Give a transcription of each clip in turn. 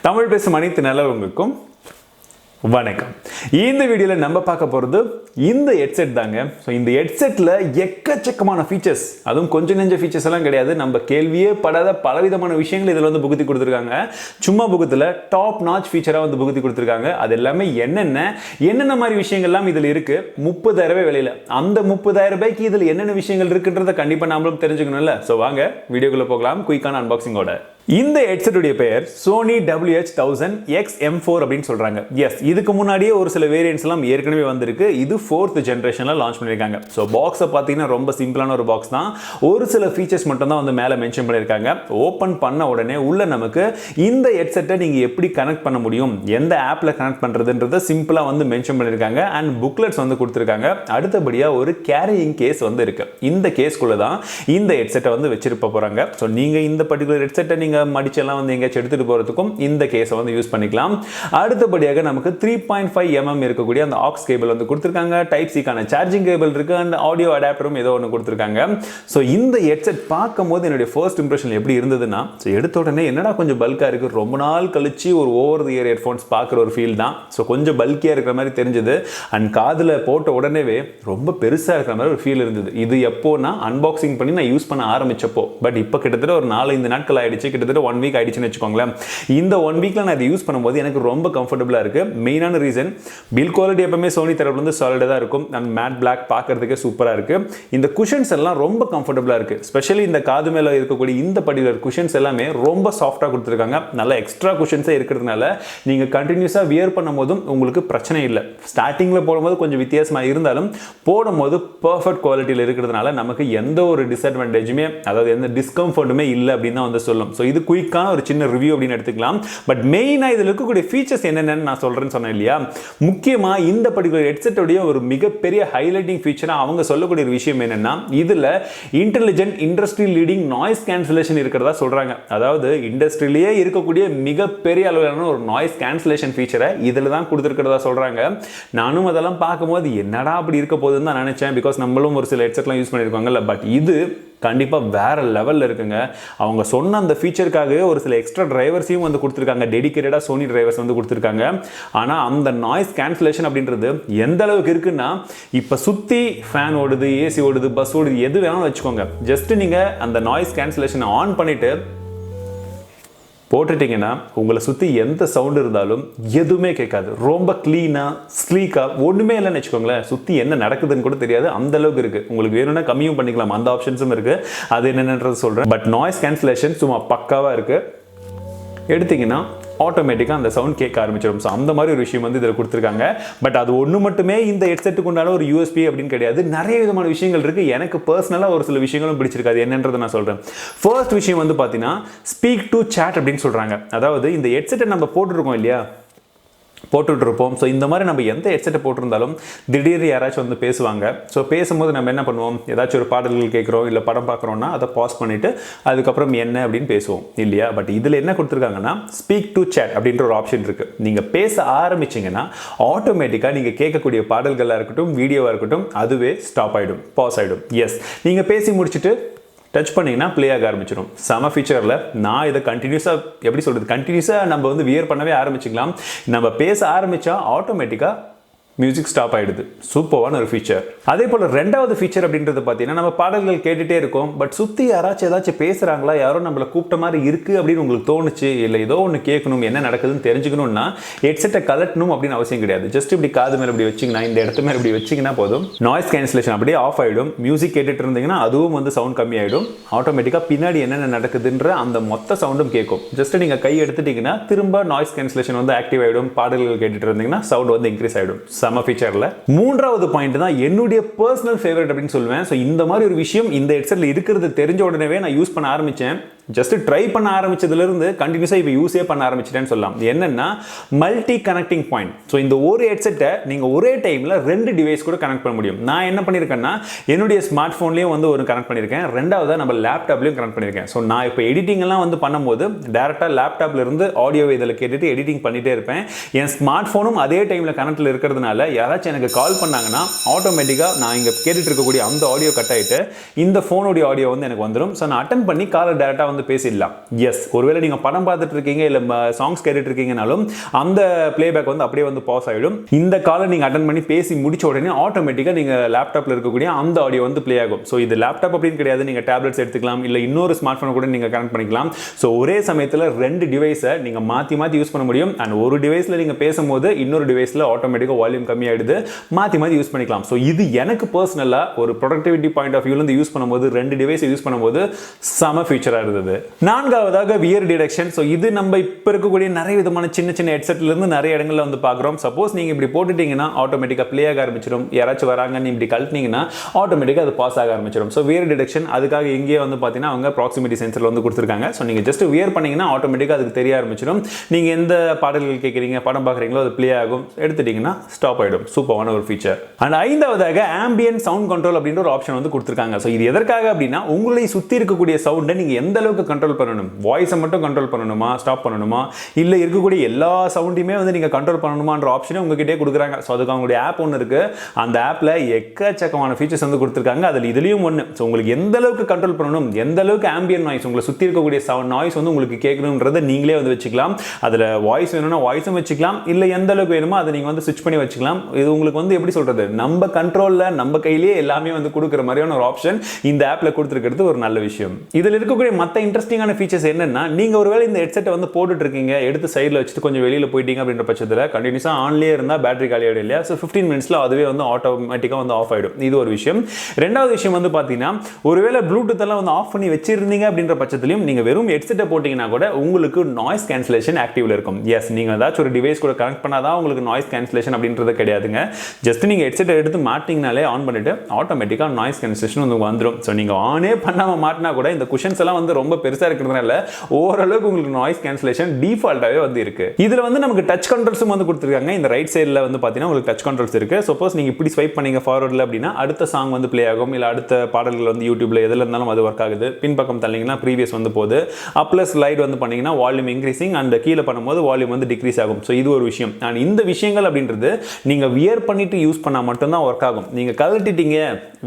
தமிழ் பேசும் அனைத்து நல்லவங்களுக்கும் வணக்கம். இந்த வீடியோல நம்ம பார்க்க போறது இந்த ஹெட்செட் தாங்க. ஸோ இந்த ஹெட்செட்ல எக்கச்சக்கமான ஃபீச்சர்ஸ், அதுவும் கொஞ்சம் நெஞ்ச ஃபீச்சர்ஸ் எல்லாம் கிடையாது, நம்ம கேள்வியே படாத பலவிதமான விஷயங்கள் இதில் வந்து புகுத்தி கொடுத்துருக்காங்க. சும்மா புகுத்துல டாப் நாச் ஃபீச்சராக வந்து புகுத்தி கொடுத்துருக்காங்க. அது எல்லாமே என்னென்ன மாதிரி விஷயங்கள்லாம் இதில் இருக்கு. 30,000 ரூபாய் விலையில, அந்த 30,000 ரூபாய்க்கு இதில் என்னென்ன விஷயங்கள் இருக்குன்றத கண்டிப்பாக நாமளும் தெரிஞ்சுக்கணும்ல. ஸோ வாங்க வீடியோக்குள்ள போகலாம் குயிக்கான அன்பாக்சிங்கோட. இந்த ஹெட்செட்டுடைய பெயர் Sony WH-1000XM4 அப்படின்னு சொல்றாங்க. எஸ், இதுக்கு முன்னாடியே ஒரு சில வேரியன்ட்ஸ் எல்லாம் ஏற்கனவே வந்திருக்கு. இது 4th ஜெனரேஷன்ல லான்ச் பண்ணிருக்காங்க. ஸோ பாக்ஸை பார்த்தீங்கன்னா ரொம்ப சிம்பிளான ஒரு பாக்ஸ் தான். ஒரு சில ஃபீச்சர்ஸ் மட்டும் தான் வந்து மேலே மென்ஷன் பண்ணியிருக்காங்க. ஓப்பன் பண்ண உடனே உள்ள நமக்கு இந்த ஹெட்செட்டை நீங்க எப்படி கனெக்ட் பண்ண முடியும், எந்த ஆப்ல கனெக்ட் பண்றதுன்றத சிம்பிளா வந்து மென்ஷன் பண்ணியிருக்காங்க. அண்ட் புக்லெட்ஸ் வந்து கொடுத்துருக்காங்க. அடுத்தபடியா ஒரு கேரியிங் கேஸ் வந்து இருக்கு. இந்த கேஸ்க்குள்ள தான் இந்த ஹெட்செட்டை வந்து வச்சிருப்ப போறாங்க. ஸோ நீங்க இந்த பர்டிகுலர் ஹெட்செட்டை நீங்க மடிச்செல்லாம் வந்து எங்கேயாச்சும் எடுத்துட்டு போறதுக்கும் இந்த கேஸை வந்து யூஸ் பண்ணிக்கலாம். அடுத்தபடியாக நமக்கு 3.5 mm இருக்கக்கூடிய அந்த ஆக்ஸ் கேபிள் வந்து கொடுத்துருக்காங்க. டைப் சிக்கான சார்ஜிங் கேபிள் இருக்கு. அண்ட் ஆடியோ அடாப்டரும் ஏதோ ஒன்று கொடுத்துருக்காங்க. ஸோ இந்த ஹெட்செட் பார்க்கும்போது என்னுடைய ஃபர்ஸ்ட் இம்ப்ரெஷன் எப்படி இருந்ததுன்னா, எடுத்த உடனே என்னடா கொஞ்சம் பல்கா இருக்கு, ரொம்ப நாள் கழிச்சு ஒரு ஓவர் தி இயர் ஹெட்ஃபோன்ஸ் பார்க்குற ஒரு ஃபீல் தான். ஸோ கொஞ்சம் பல்கியா இருக்கிற மாதிரி தெரிஞ்சது. அண்ட் காதில் போட்ட உடனேவே ரொம்ப பெருசாக இருக்கிற மாதிரி ஒரு ஃபீல் இருந்தது. இது எப்போனா அன்பாக்சிங் பண்ணி நான் யூஸ் பண்ண ஆரம்பிச்சப்போ. பட் இப்போ கிட்டத்தட்ட ஒரு 4-5 நாட்கள் ஆயிடுச்சு. கிட்டத்தட்ட 1 வீக் ஆயிடுச்சுன்னு வச்சுக்கோங்களேன். இந்த 1 வீக்ல நான் இதை யூஸ் பண்ணும்போது எனக்கு ரொம்ப கம்ஃபர்டபுளா இருக்கு. மெயினான ரீசன், பில் குவாலிட்டி எப்பவுமே சோனி தரப்புல இருந்து சாலிடா தான் இருக்கும். அண்ட் மேட் பிளாக் பார்க்கிறதுக்கே சூப்பரா இருக்கு. இந்த குஷன்ஸ் எல்லாம் ரொம்ப கம்ஃபர்டபுளா இருக்கு. ஸ்பெஷலி இந்த காது மேல இருக்கக்கூடிய இந்த பர்டிகுலர் குஷன்ஸ் எல்லாமே ரொம்ப சாஃப்டா கொடுத்துருக்காங்க. நல்ல எக்ஸ்ட்ரா குஷன்ஸே இருக்கிறதுனால நீங்க கண்டினியூஸா வியர் பண்ணும்போதும் உங்களுக்கு பிரச்சனை இல்லை. ஸ்டார்டிங்ல போடும்போது கொஞ்சம் வித்தியாசமா இருந்தாலும் போடும்போது பெர்ஃபெக்ட் குவாலிட்டியில் இருக்கிறதுனால நமக்கு எந்த ஒரு டிஸ்அட்வான்டேஜுமே, அதாவது எந்த டிஸ்கம்ஃபர்ட்டுமே இல்லை அப்படின்னு தான் வந்து சொல்லும். ஸோ இது குயிக்கான ஒரு சின்ன ரிவ்யூ அப்படின்னு எடுத்துக்கலாம். பட் மெயினாக இதில் இருக்கக்கூடிய ஃபீச்சர்ஸ் என்னென்னு நான் சொல்றேன்னு சொன்னேன் இல்லையா. முக்கியமாக இந்த பர்டிகுலர் ஹெட்செட்டோடைய ஒரு மிகப்பெரிய ஹைலைட்டிங் ஃபீச்சராக அவங்க சொல்லக்கூடிய ஒரு விஷயம் என்னன்னா, இதில் intelligent industry leading noise cancellation இருக்கிறதா சொல்றாங்க. அதாவது இண்டஸ்ட்ரியிலேயே இருக்கக்கூடிய மிகப்பெரிய அளவிலான ஒரு நாய்ஸ் கேன்சலேஷன் ஃபீச்சரை இதில் தான் கொடுத்துருக்கிறதா சொல்றாங்க. நானும் அதெல்லாம் பார்க்கும்போது என்னடா அப்படி இருக்க போகுதுன்னு தான் நினைச்சேன். பிகாஸ் நம்மளும் ஒரு சில ஹெட்செட்லாம் யூஸ் பண்ணியிருக்காங்கல்ல. பட் இது கண்டிப்பாக வேற லெவலில் இருக்குங்க. அவங்க சொன்ன அந்த ஃபீச்சருக்காகவே ஒரு சில எக்ஸ்ட்ரா டிரைவர்ஸையும் வந்து கொடுத்துருக்காங்க. டெடிகேட்டடாக சோனி டிரைவர்ஸ் வந்து கொடுத்துருக்காங்க. ஆனால் அந்த நாய்ஸ் கேன்சலேஷன் அப்படின்றது எந்த அளவுக்கு இருக்குன்னா, இப்போ சுற்றி ஃபேன் ஓடுது, ஏசி ஓடுது, பஸ் ஓடுது, எது வேணாலும் வச்சுக்கோங்க. ஜஸ்ட் நீங்கள் அந்த நாய்ஸ் கேன்சலேஷனை ஆன் பண்ணிட்டு போட்டுட்டீங்கன்னா உங்களை சுற்றி எந்த சவுண்ட் இருந்தாலும் எதுவுமே கேட்காது. ரொம்ப கிளீனாக ஸ்லீக்காக ஒன்றுமே இல்லைன்னு வச்சுக்கோங்களேன். சுற்றி என்ன நடக்குதுன்னு கூட தெரியாது, அந்த அளவுக்கு இருக்குது. உங்களுக்கு வேணும்னா கம்மியும் பண்ணிக்கலாம், அந்த ஆப்ஷன்ஸும் இருக்குது. அது என்னென்னது சொல்கிறேன். பட் நாய்ஸ் கேன்சலேஷன் சும்மா பக்காவாக இருக்குது. எடுத்தீங்கன்னா ஆட்டோமேட்டிக்காக அந்த சவுண்ட் கேட்க ஆரம்பிச்சிடும். ஸோ அந்த மாதிரி ஒரு விஷயம் வந்து இதில் கொடுத்துருக்காங்க. பட் அது ஒன்று மட்டுமே இந்த ஹெட்செட்டுக்கு உண்டான ஒரு யூஎஸ்பி அப்படின்னு கிடையாது. நிறைய விதமான விஷயங்கள் இருக்குது. எனக்கு பர்சனலாக ஒரு சில விஷயங்களும் பிடிச்சிருக்காது. என்னன்றதை நான் சொல்கிறேன். ஃபர்ஸ்ட் விஷயம் வந்து பார்த்தீங்கன்னா, ஸ்பீக் டு சேட் அப்படின்னு சொல்கிறாங்க. அதாவது இந்த ஹெட்செட்டை நம்ம போட்டுருக்கோம் இல்லையா, போட்டுட்ருப்போம். ஸோ இந்த மாதிரி நம்ம எந்த ஹெட்செட்டை போட்டிருந்தாலும் திடீர்னு யாராச்சும் வந்து பேசுவாங்க. ஸோ பேசும்போது நம்ம என்ன பண்ணுவோம், ஏதாச்சும் ஒரு பாடல்கள் கேட்குறோம் இல்லை படம் பார்க்குறோன்னா அதை பாஸ் பண்ணிவிட்டு அதுக்கப்புறம் என்ன அப்படின்னு பேசுவோம் இல்லையா. பட் இதில் என்ன கொடுத்துருக்காங்கன்னா, ஸ்பீக் டு சேட் அப்படின்ற ஒரு ஆப்ஷன் இருக்குது. நீங்கள் பேச ஆரம்பிச்சிங்கன்னா ஆட்டோமேட்டிக்காக நீங்கள் கேட்கக்கூடிய பாடல்களாக இருக்கட்டும், வீடியோவாக இருக்கட்டும், அதுவே ஸ்டாப் ஆகிடும், பாஸ் ஆகிடும். எஸ், நீங்கள் பேசி முடிச்சுட்டு டச் பண்ணிங்கன்னா ப்ளே ஆக ஆரம்பிச்சிடும். செம ஃபீச்சரில் நான் இதை கண்டினியூஸாக எப்படி சொல்கிறது, கண்டினியூஸாக நம்ம வந்து வியர் பண்ணவே ஆரம்பிச்சிக்கலாம். நம்ம பேச ஆரம்பித்தா ஆட்டோமேட்டிக்காக மியூசிக் ஸ்டாப் ஆகிடுது. சூப்பரான ஒரு ஃபீச்சர். அதே போல் ரெண்டாவது ஃபீச்சர் அப்படின்றது பார்த்தீங்கன்னா, நம்ம பாடல்கள் கேட்டுகிட்டே இருக்கோம். பட் சுற்றி யாராச்சும் ஏதாச்சும் பேசுகிறாங்களா, யாரோ நம்மளை கூப்பிட்ட மாதிரி இருக்குது அப்படின்னு உங்களுக்கு தோணுச்சு, இல்லை ஏதோ ஒன்று கேட்கணும், என்ன நடக்குதுன்னு தெரிஞ்சுக்கணும்னா ஹெட்செட்டை கலட்டணும் அப்படின்னு அவசியம் கிடையாது. ஜஸ்ட் இப்படி காது மேலே இப்படி வச்சிங்கன்னா, இந்த இடத்து மேலே இப்படி வச்சிங்கன்னா போதும், நாய்ஸ் கேன்சலேஷன் அப்படியே ஆஃப் ஆகிடும். மியூசிக் கேட்டுட்டு இருந்தீங்கன்னா அதுவும் வந்து சவுண்ட் கம்மியாயிடும். ஆட்டோமேட்டிக்காக பின்னாடி என்னென்ன நடக்குதுன்ற அந்த மொத்த சவுண்டும் கேட்கும். ஜஸ்ட் நீங்கள் கை எடுத்துட்டீங்கன்னா திரும்ப நாய்ஸ் கேன்சலேஷன் வந்து ஆக்டிவ் ஆகிடும். பாடல்கள் கேட்டுட்டு இருந்தீங்கன்னா சவுண்ட் வந்து இன்க்ரீஸ் ஆகிடும். செம ஃபீச்சர்ல மூன்றாவது பாயிண்ட் தான் என்னுடைய பர்சனல் ஃபேவரட் அப்படின்னு சொல்லுவேன். ஸோ இந்த மாதிரி ஒரு விஷயம் இந்த ஹெட்செட்ல இருக்கிறது தெரிஞ்ச உடனே நான் யூஸ் பண்ண ஆரம்பிச்சேன். ஜஸ்ட் ட்ரை பண்ண ஆரம்பிச்சதுலேருந்து கண்டினியூஸாக இப்போ யூஸே பண்ண ஆரம்பிச்சிட்டேன்னு சொல்லலாம். என்னென்னா மல்டி கனெக்டிங் பாயிண்ட். ஸோ இந்த ஒரு ஹெட்செட்டை நீங்கள் ஒரே டைமில் 2 டிவைஸ் கூட கனெக்ட் பண்ண முடியும். நான் என்ன பண்ணியிருக்கேன்னா, என்னுடைய ஸ்மார்ட் ஃபோன்லேயும் வந்து ஒரு கனெக்ட் பண்ணியிருக்கேன், ரெண்டாவதாக நம்ம லேப்டாப்லையும் கனெக்ட் பண்ணியிருக்கேன். ஸோ நான் இப்போ எடிட்டிங் எல்லாம் வந்து பண்ணும்போது டேரெக்டாக லேப்டாப்ல இருந்து ஆடியோவை இதில் கேட்டுட்டு எடிட்டிங் பண்ணிகிட்டே இருப்பேன். என் ஸ்மார்ட் ஃபோனும் அதே டைமில் கனெக்டில் இருக்கிறதுனால யாராச்சும் எனக்கு கால் பண்ணாங்கன்னா ஆட்டோமேட்டிக்காக நான் இங்கே கேட்டுட்டு இருக்கக்கூடிய அந்த ஆடியோ கட் ஆகிட்டு இந்த ஃபோனுடைய ஆடியோ வந்து எனக்கு வந்துடும். ஸோ நான் அட்டன் பண்ணி காலை டேரெக்டாக வந்து வந்து பேசிடலாம். எஸ், ஒருவேளை நீங்கள் படம் பார்த்துட்டு இருக்கீங்க இல்லை சாங்ஸ் கேட்டுட்டு இருக்கீங்கனாலும் அந்த பிளேபேக் வந்து அப்படியே வந்து பாஸ் ஆகிடும். இந்த காலை நீங்கள் அட்டன் பண்ணி பேசி முடிச்ச உடனே ஆட்டோமேட்டிக்காக நீங்கள் லேப்டாப்பில் இருக்கக்கூடிய அந்த ஆடியோ வந்து ப்ளே ஆகும். ஸோ இது லேப்டாப் அப்படின்னு கிடையாது, நீங்கள் டேப்லெட்ஸ் எடுத்துக்கலாம், இல்லை இன்னொரு ஸ்மார்ட் ஃபோனை கூட நீங்கள் கனெக்ட் பண்ணிக்கலாம். ஸோ ஒரே சமயத்தில் 2 டிவைஸை நீங்கள் மாற்றி யூஸ் பண்ண முடியும். அண்ட் ஒரு டிவைஸில் நீங்கள் பேசும்போது இன்னொரு டிவைஸில் ஆட்டோமேட்டிக்காக வால்யூம் கம்மியாகிடுது, மாற்றி யூஸ் பண்ணிக்கலாம். ஸோ இது எனக்கு பர்சனலாக ஒரு ப்ரொடக்டிவிட்டி பாயிண்ட் ஆஃப் வியூலேருந்து யூஸ் பண்ணும்போது 2 டிவைஸ் யூஸ் பண்ணும்போது செம ஃபீச்சராக இருந்தது. 4வதாக வியர் டிடெக்ஷன். ஸோ இது நம்ம இப்போ இருக்கக்கூடிய நிறைய விதமான சின்ன சின்ன ஹெட்செட்லேருந்து நிறைய இடங்களில் வந்து பார்க்குறோம். சப்போஸ் நீங்கள் இப்படி போட்டுட்டீங்கன்னா ஆட்டோமேட்டிக்காக ப்ளே ஆக ஆரம்பிச்சிடும். யாராச்சும் வராங்கன்னு இப்படி கழட்டினீங்கன்னா ஆட்டோமேட்டிக்காக அது பாஸ் ஆக ஆரம்பிச்சிடும். ஸோ வியர் டிடெக்ஷன் அதுக்காக இங்கேயே வந்து பார்த்தீங்கன்னா அவங்க ப்ராக்சிமிட்டி சென்சரில் வந்து கொடுத்துருக்காங்க. ஸோ நீங்கள் ஜஸ்ட் வியர் பண்ணீங்கன்னா ஆட்டோமேட்டிக்காக அதுக்கு தெரிய ஆரம்பிச்சிடும். நீங்கள் எந்த பாடல்கள் கேட்குறீங்க, படம் பார்க்குறீங்களோ அது ப்ளே ஆகும், எடுத்துட்டீங்கன்னா ஸ்டாப் ஆகிடும். சூப்பரான ஒரு ஃபீச்சர். அண்ட் 5வதாக ஆம்பியன்ட் சவுண்ட் கண்ட்ரோல் அப்படின்ற ஒரு ஆப்ஷன் வந்து கொடுத்துருக்காங்க. ஸோ இது எதற்காக அப்படின்னா உங்களை சுற்றி இருக்கக்கூடிய சவுண்டை நீங்கள் எந்த அளவுக்கு கண்ட்ரோல் பண்ணணும், வாய்ஸை மட்டும் கண்ட்ரோல் பண்ணணுமா, ஸ்டாப் பண்ணணுமா, இல்லை இருக்கக்கூடிய எல்லா சவுண்டையுமே வந்து நீங்கள் கண்ட்ரோல் பண்ணணுமான்ற ஆப்ஷனை உங்ககிட்டே கொடுக்குறாங்க. ஸோ அதுக்கு அவங்களுடைய ஆப் ஒன்று இருக்குது. அந்த ஆப்பில் எக்கச்சக்கமான ஃபீச்சர்ஸ் வந்து கொடுத்துருக்காங்க. அதில் இதுலேயும் ஒன்று. ஸோ உங்களுக்கு எந்த அளவுக்கு கண்ட்ரோல் பண்ணணும், எந்த அளவுக்கு ஆம்பியன்ட் நாய்ஸ் உங்களை சுற்றி இருக்கக்கூடிய நாய்ஸ் வந்து உங்களுக்கு கேட்கணுன்றதை நீங்களே வந்து வச்சுக்கலாம். அதில் வாய்ஸ் வேணும்னா வாய்ஸும் வச்சுக்கலாம், இல்லை எந்த அளவுக்கு வேணுமோ அதை நீங்கள் வந்து ஸ்விட்ச் பண்ணி வச்சுக்கலாம். இது உங்களுக்கு வந்து எப்படி சொல்கிறது, நம்ம கண்ட்ரோலில் நம்ம கையிலேயே எல்லாமே வந்து கொடுக்குற மாதிரியான ஒரு ஆப்ஷன் இந்த ஆப்பில் கொடுத்துருக்கிறது ஒரு நல்ல விஷயம். இதில் இருக்கக்கூடிய மற்ற இன்ட்ரெஸ்டிங்கான ஃபீச்சர்ஸ் என்னன்னா, நீங்கள் ஒருவேளை இந்த ஹெட்செட்டை வந்து போட்டுட்டு இருக்கீங்க, எடுத்து சைடில் வச்சுட்டு கொஞ்சம் வெளியில் போயிட்டீங்க அப்படின்ற பட்சத்தில் கண்டினியூஸாக ஆன்லேயே இருந்தால் பேட்டரி காலி ஆகிடும் இல்லையா. ஸோ 15 மினிட்ஸில் அதுவே வந்து ஆட்டோமேட்டிக்காக வந்து ஆஃப் ஆகிடும். இது ஒரு விஷயம். 2வது விஷயம் வந்து பார்த்தீங்கன்னா, ஒருவேளை ப்ளூடூத் எல்லாம் வந்து ஆஃப் பண்ணி வச்சிருந்தீங்க அப்படின்ற பட்சத்திலையும் நீங்கள் வெறும் ஹெட்செட்டை போட்டிங்கன்னா கூட உங்களுக்கு நாய்ஸ் கேன்சலேஷன் ஆக்டிவ்ல இருக்கும். எஸ், நீங்கள் ஏதாச்சும் ஒரு டிவைஸ் கூட கனெக்ட் பண்ணாதான் உங்களுக்கு நாய்ஸ் கேன்சலேஷன் அப்படின்றது கிடையாதுங்க. ஜஸ்ட் நீங்கள் ஹெட்செட்டை எடுத்து மாட்டிங்கனாலே ஆன் பண்ணிட்டு ஆட்டோமேட்டிக்காக நாய்ஸ் கேன்சலேஷன் வந்து வந்துடும். ஸோ நீங்கள் ஆனே பண்ணாமல் மாட்டினா கூட இந்த குஷன்ஸ் எல்லாம் வந்து ரொம்ப பெருசாக இருக்கிறதுனால ஓரளவுக்கு உங்களுக்கு நாய்ஸ் கேன்சலேஷன் டிஃபால்ட்டாகவே வந்து இருக்கு. இதில் வந்து நமக்கு டச் கண்ட்ரோல்ஸும் வந்து கொடுத்துருக்காங்க. இந்த ரைட் சைடில் வந்து பார்த்தீங்கன்னா உங்களுக்கு டச் கண்ட்ரோல்ஸ் இருக்கு. சப்போஸ் நீங்கள் இப்படி ஸ்வைப் பண்ணீங்க ஃபார்வர்டில் அப்படின்னா அடுத்த சாங் வந்து ப்ளே ஆகும், இல்லை அடுத்த பாடல்கள் வந்து யூடியூப்ல எதில் இருந்தாலும் அது ஒர்க் ஆகுது. பின்பக்கம் தள்ளிங்கன்னா ப்ரீவியஸ் வந்து போகுது. அப்ளஸ் ஸ்லைட் வந்து பண்ணீங்கன்னா வால்யூம் இன்க்ரீசிங், அண்ட் கீழே பண்ணும்போது வால்யூம் வந்து டிக்ரீஸ் ஆகும். ஸோ இது ஒரு விஷயம். அண்ட் இந்த விஷயங்கள் அப்படின்றது நீங்கள் வியர் பண்ணிட்டு யூஸ் பண்ணால் மட்டும்தான் ஒர்க் ஆகும். நீங்கள் கழட்டிட்டீங்க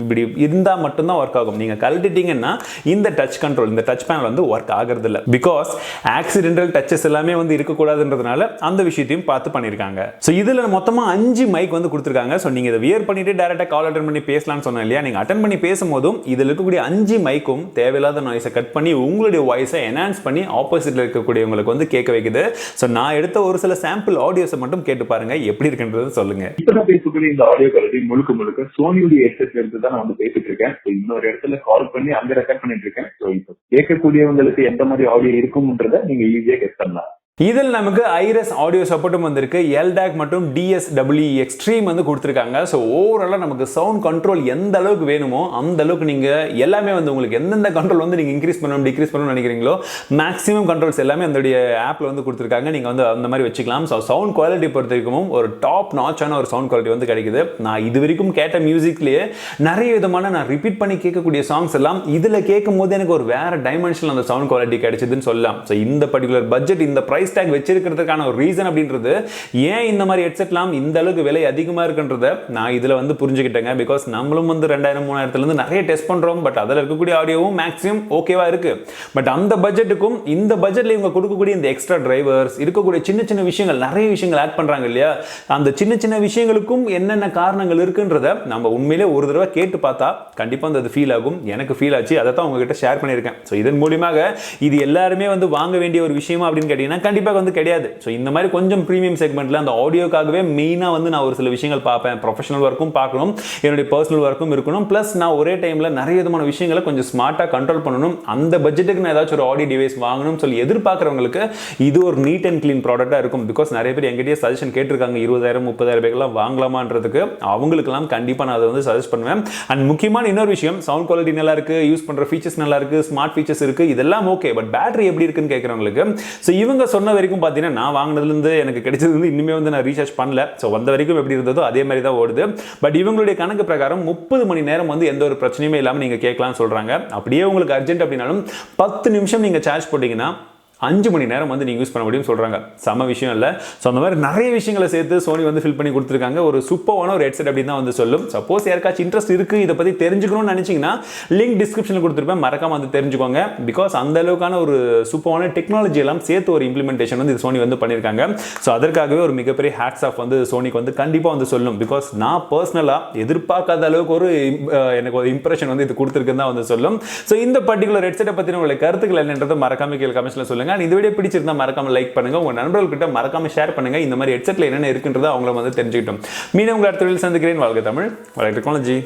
இப்படி இருந்தால் மட்டும்தான் ஒர்க் ஆகும். நீங்கள் கழட்டிட்டீங்கன்னா இந்த டச் கண்ட்ரோல், இந்த டச் பேனல் வந்து ஒர்க் ஆகிறது இல்லை. பிகாஸ் ஆக்சிடென்டல் டச்சஸ் எல்லாமே வந்து இருக்கக்கூடாதுன்றதுனால அந்த விஷயத்தையும் பார்த்து பண்ணியிருக்காங்க. ஸோ இதில் மொத்தமாக 5 மைக் வந்து கொடுத்துருக்காங்க. ஸோ நீங்கள் இதை வியர் பண்ணிட்டு டேரெக்டாக கால் அட்டன் பண்ணி பேசலாம்னு சொன்னேன் இல்லையா. நீங்கள் அட்டன் பண்ணி பேசும்போதும் இதில் இருக்கக்கூடிய 5 மைக்கும் தேவையில்லாத நாய்ஸை கட் பண்ணி உங்களுடைய வாய்ஸை என்ஹான்ஸ் பண்ணி ஆப்போசிட்டில் இருக்கக்கூடியவங்களுக்கு வந்து கேட்க வைக்குது. ஸோ நான் எடுத்த ஒரு சில சாம்பிள் ஆடியோஸை மட்டும் கேட்டு பாருங்க, எப்படி இருக்குன்றது சொல்லுங்க. இப்போ நான் பேசக்கூடிய இந்த ஆடியோ குவாலிட்டி முழுக்க சோனியுடைய ஹெட்செட்ல இருந்து தான் நான் வந்து பேசிட்டு இருக்கேன். இன்னொரு இடத்துல கால் பண்ணி அங்க ரெக்கார்ட் பண்ணிட்டு இருக்கேன். ஸோ இப்போ கேட்கக்கூடியவங்களுக்கு எந்த மாதிரி ஆடியோ இருக்கும்ன்றத நீங்க ஈஸியா கெஸ் பண்ணலாம். இதில் நமக்கு ஐரஸ் ஆடியோ சப்போர்ட்டும் வந்திருக்கு. எல்டாக் மற்றும் டிஎஸ்டபிள்யூ எக்ஸ்ட்ரீம் வந்து கொடுத்துருக்காங்க. ஸோ ஓவராலாக நமக்கு சவுண்ட் கண்ட்ரோல் எந்த அளவுக்கு வேணுமோ அந்த அளவுக்கு நீங்கள் எல்லாமே வந்து உங்களுக்கு எந்தெந்த கண்ட்ரோல் வந்து நீங்கள் இன்க்ரீஸ் பண்ணணும் டிக்ரீஸ் பண்ணணும்னு நினைக்கிறீங்களோ மேக்ஸிமம் கண்ட்ரோல்ஸ் எல்லாமே அதோடைய ஆப்பில் வந்து கொடுத்துருக்காங்க. நீங்கள் வந்து அந்த மாதிரி வச்சுக்கலாம். ஸோ சவுண்ட் குவாலிட்டி பொறுத்த வரைக்கும் ஒரு டாப் நாச்சான ஒரு சவுண்ட் குவாலிட்டி வந்து கிடைக்குது. நான் இது வரைக்கும் கேட்ட மியூசிக்லேயே நிறைய விதமான நான் ரிப்பீட் பண்ணி கேட்கக்கூடிய சாங்ஸ் எல்லாம் இதில் கேட்கும் போது எனக்கு ஒரு வேற டைமென்ஷனில் அந்த சவுண்ட் குவாலிட்டி கிடைச்சதுன்னு சொல்லலாம். ஸோ இந்த பர்டிகுலர் பட்ஜெட் இந்த பிரைஸ் டேக் வச்சிருக்கிறதுக்கான ஒரு ரீசன் அப்படின்றது ஏன் இந்த மாதிரி ஹெட்செட்லாம் இந்த அளவுக்கு விலை அதிகமாக இருக்குன்றத நான் இதில் வந்து புரிஞ்சுக்கிட்டேங்க. பிகாஸ் நம்மளும் வந்து 2000-3000 நிறைய டெஸ்ட் பண்ணுறோம். பட் அதில் இருக்கக்கூடிய ஆடியோவும் மேக்ஸிமம் ஓகேவா இருக்கு. பட் அந்த பட்ஜெட்டுக்கும் இந்த பட்ஜெட்டில் இவங்க கொடுக்கக்கூடிய இந்த எக்ஸ்ட்ரா டிரைவர்ஸ் இருக்கக்கூடிய சின்ன சின்ன விஷயங்கள் நிறைய விஷயங்கள் ஆட் பண்ணுறாங்க இல்லையா. அந்த சின்ன சின்ன விஷயங்களுக்கும் என்னென்ன காரணங்கள் இருக்குன்றத நம்ம உண்மையிலே ஒரு தடவை கேட்டு பார்த்தா கண்டிப்பாக அந்த ஃபீல் ஆகும். எனக்கு ஃபீல் ஆச்சு, அதை தான் உங்ககிட்ட ஷேர் பண்ணியிருக்கேன். ஸோ இதன் மூலியமாக இது எல்லாருமே வந்து வாங்க வேண்டிய ஒரு விஷயமா அப்படின்னு கேட்டீங்கன்னா கண்டிப்பாக வந்து கிடையாது. ஸோ இந்த மாதிரி கொஞ்சம் ப்ரீமியம் செக்மெண்ட்ல அந்த ஆடியோக்காகவே மெயினாக வந்து நான் ஒரு சில விஷயங்கள் பார்ப்பேன். ப்ரொஃபஷனல் ஒர்க்கும் பார்க்கணும், என்னுடைய பர்சனல் ஒர்க்கும் இருக்கணும். ப்ளஸ் நான் ஒரே டைமில் நிறைய விதமான விஷயங்களை கொஞ்சம் ஸ்மார்ட்டாக கண்ட்ரோல் பண்ணணும். அந்த பட்ஜெட்டுக்கு நான் ஏதாச்சும் ஒரு ஆடியோ டிவைஸ் வாங்கணும்னு சொல்லி எதிர்பார்க்குறவங்களுக்கு இது ஒரு நீட் அண்ட் கிளீன் ப்ராடக்டாக இருக்கும். பிகாஸ் நிறைய பேர் எங்கிட்டே சஜஷன் கேட்டிருக்காங்க 20,000-30,000 ரூபாய்க்கெல்லாம் வாங்கலாமான்றதுக்கு. அவங்களுக்கெல்லாம் கண்டிப்பாக நான் அதை வந்து சஜஸ்ட் பண்ணுவேன். அண்ட் முக்கியமான இன்னொரு விஷயம், சவுண்ட் குவாலிட்டி நல்லா இருக்கு, யூஸ் பண்ணுற ஃபீச்சர்ஸ் நல்லா இருக்கு, ஸ்மார்ட் ஃபீச்சர்ஸ் இருக்கு, இதெல்லாம் ஓகே. பட் பேட்டரி எப்படி இருக்குன்னு கேட்குறவங்களுக்கு ஸோ இவங்க சொன்ன வரைக்கும் பார்த்தீங்கன்னா நான் வாங்கினதுலேருந்து எனக்கு கிடைச்சது வந்து இன்னுமே வந்து நான் ரீசார்ஜ் பண்ணல. ஸோ வந்த வரைக்கும் எப்படி இருந்ததோ அதே மாதிரி தான் ஓடுது. பட் இவங்களுடைய கணக்கு பிரகாரம் 30 மணி நேரம் வந்து எந்த ஒரு பிரச்சனையுமே இல்லாமல் நீங்கள் கேட்கலாம்னு சொல்கிறாங்க. அப்படியே உங்களுக்கு அர்ஜென்ட் அப்படின்னாலும் 10 நிமிஷம் நீங்கள் சார்ஜ் போட்டிங்கன்னா 5 மணி நேரம் வந்து நீங்கள் யூஸ் பண்ண முடியும்னு சொல்கிறாங்க. செம விஷயம் இல்லை. ஸோ அந்த மாதிரி நிறைய விஷயங்களை சேர்த்து சோனி வந்து ஃபில் பண்ணி கொடுத்துருக்காங்க. ஒரு சூப்பரான ஒரு ஹெட்செட் அப்படின்னு தான் வந்து சொல்லும். சப்போஸ் யாருக்காச்சும் இன்ட்ரெஸ்ட் இருக்குது இதை பற்றி தெரிஞ்சுக்கணும்னு நினச்சிங்கன்னா லிங்க் டிஸ்கிரிப்ஷனில் கொடுத்துருப்பேன், மறக்காம வந்து தெரிஞ்சுக்கோங்க. பிகாஸ் அந்த அளவுக்கான ஒரு சூப்பரான டெக்னாலஜி எல்லாம் சேர்த்து ஒரு இம்ப்ளிமெண்டேஷன் வந்து சோனி வந்து பண்ணியிருக்காங்க. ஸோ அதற்காகவே ஒரு மிகப்பெரிய ஹேட்ஸ் ஆஃப் வந்து சோனிக்கு வந்து கண்டிப்பாக வந்து சொல்லும். பிகாஸ் நான் பர்சனலாக எதிர்பார்க்காத அளவுக்கு ஒரு எனக்கு ஒரு இம்ப்ரெஷன் வந்து இது கொடுத்துருக்குன்னு தான் வந்து சொல்லும். ஸோ இந்த பர்டிகுலர் ஹெட்செட்டை பற்றின உங்களுடைய கருத்துக்கள் என்னன்றது மறக்காம கீழே கமெண்ட்ஸ்ல சொல்லுங்க. இந்த வீடியோ பிடிச்சிருந்தா மறக்காம லைக் பண்ணுங்க, உங்க நண்பர்கள்கிட்ட மறக்காம ஷேர் பண்ணுங்க. இந்த மாதிரி ஹெட்செட்ல என்னென்ன இருக்குன்றதை அவங்கள வந்து தெரிஞ்சுக்கிட்டோம். மீண்டும் உங்களை அடுத்த வீடியோவில் சந்திக்கிறேன். வாழ்க தமிழ், வளர்க டெக்னாலஜி.